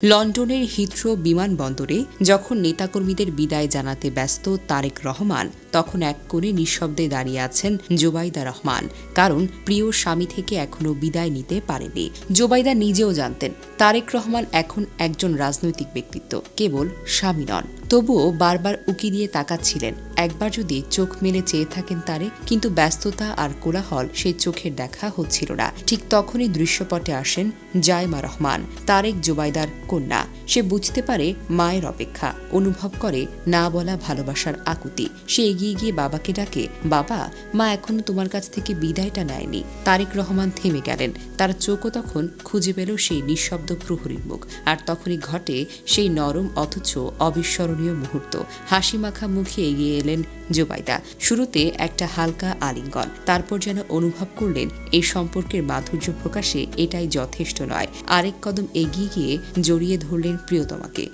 লন্ডনের হিথ্রো বিমানবন্দরে যখন নেতাকর্মীদের বিদায় জানাতে ব্যস্ত তারেক রহমান, তখন এক কোণে নিঃশব্দে দাঁড়িয়ে আছেন জোবাইদা রহমান। কারণ প্রিয় স্বামী থেকে এখনও বিদায় নিতে পারেনি। জোবাইদা নিজেও জানতেন তারেক রহমান এখন একজন রাজনৈতিক ব্যক্তিত্ব, কেবল স্বামী নন। তবুও বারবার উকি দিয়ে তাকাচ্ছিলেন, একবার যদি চোখ মেলে চেয়ে থাকেন তারেক। কিন্তু ব্যস্ততা আর কোলাহল সেই চোখের দেখা হচ্ছিল না। ঠিক তখনই দৃশ্যপটে আসেন জায়মা রহমান, তারেক জোবাইদার কন্যা। সে বুঝতে পারে মায়ের অপেক্ষা, অনুভব করে না বলা ভালোবাসার আকুতি। সে এগিয়ে গিয়ে বাবাকে ডাকে, বাবা, মা এখনো তোমার কাছ থেকে বিদায়টা নেয়নি। তারেক রহমান থেমে গেলেন। তার চোখও তখন খুঁজে পেল সেই নিঃশব্দ প্রহরীর মুখ। আর তখনই ঘটে সেই নরম অথচ অবিস্মরণীয় মুহূর্ত। হাসি মাখা মুখে এগিয়ে এলেন জোবাইদা। শুরুতে একটা হালকা আলিঙ্গন, তারপর যেন অনুভব করলেন এই সম্পর্কের মাধুর্য প্রকাশে এটাই যথেষ্ট নয়। আরেক কদম এগিয়ে গিয়ে জড়িয়ে ধরলেন প্রিয়তমাকে।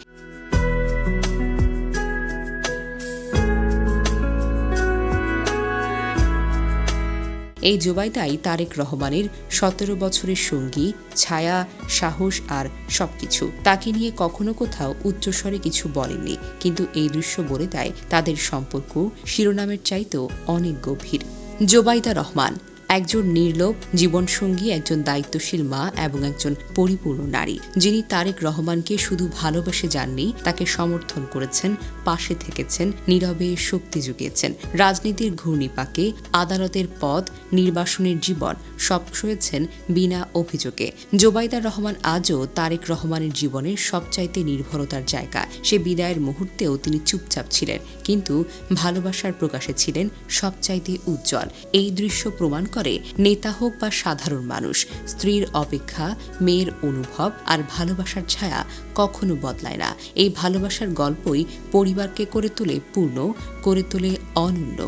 এই জোবাইদাই তারেক রহমানের ১৭ বছরের সঙ্গী, ছায়া, সাহস আর সবকিছু। তাকে নিয়ে কখনো কোথাও উচ্চস্বরে কিছু বলেননি, কিন্তু এই দৃশ্য বলে দেয় তাদের সম্পর্ক শিরোনামের চাইতেও অনেক গভীর। জোবাইদা রহমান একজন নির্লোভ জীবনসঙ্গী, একজন দায়িত্বশীল মা এবং একজন পরিপূর্ণ নারী, যিনি তারেক রহমানকে শুধু ভালোবেসে যাননি, তাকে সমর্থন করেছেন, পাশে থেকেছেন, নীরবে শক্তি জুগিয়েছেন। রাজনীতির ঘূর্ণিপাকে, আদালতের পদ, নির্বাসনের জীবন সব সয়েছেন বিনা অভিযোগে। জোবাইদা রহমান আজও তারেক রহমানের জীবনের সবচাইতে নির্ভরতার জায়গা। সে বিদায়ের মুহূর্তেও তিনি চুপচাপ ছিলেন, কিন্তু ভালোবাসার প্রকাশে ছিলেন সবচাইতে উজ্জ্বল। এই দৃশ্য প্রমাণ করে নেতা হোক বা সাধারণ মানুষ, স্ত্রীর অপেক্ষা, মেয়ের অনুভব আর ভালোবাসার ছায়া কখনো বদলায় না। এই ভালোবাসার গল্পই পরিবারকে করে তোলে পূর্ণ, করে তোলে অনন্য।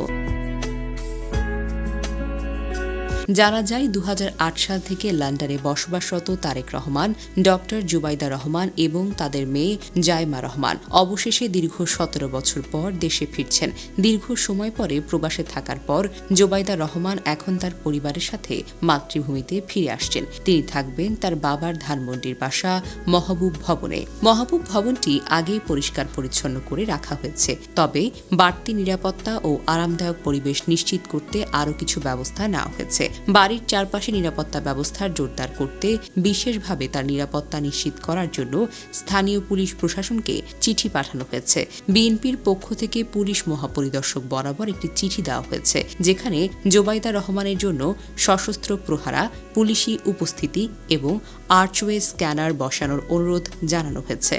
জানা যায় ২০০৮ সাল থেকে লন্ডনে বসবাসরত তারেক রহমান, ডক্টর জোবাইদা রহমান এবং তাদের মেয়ে জায়মা রহমান অবশেষে দীর্ঘ ১৭ বছর পর দেশে ফিরছেন। দীর্ঘ সময় পরে প্রবাসে থাকার পর জোবাইদা রহমান এখন তার পরিবারের সাথে মাতৃভূমিতে ফিরে আসছেন। তিনি থাকবেন তার বাবার ধানমন্ডির বাসা মহবুব ভবনে। মহবুব ভবনটি আগেই পরিষ্কার পরিচ্ছন্ন করে রাখা হয়েছে, তবে বাড়তি নিরাপত্তা ও আরামদায়ক পরিবেশ নিশ্চিত করতে আরও কিছু ব্যবস্থা নেওয়া হয়েছে। বাড়ির চারপাশে নিরাপত্তা ব্যবস্থা জোরদার করতে, বিশেষভাবে তার নিরাপত্তা নিশ্চিত করার জন্য স্থানীয় পুলিশ প্রশাসনকে চিঠি পাঠানো হয়েছে। বিএনপির পক্ষ থেকে পুলিশ মহাপরিদর্শক বরাবর একটি চিঠি দেওয়া হয়েছে, যেখানে জোবাইদা রহমানের জন্য সশস্ত্র প্রহারা, পুলিশি উপস্থিতি এবং আর্চওয়ে স্ক্যানার বসানোর অনুরোধ জানানো হয়েছে।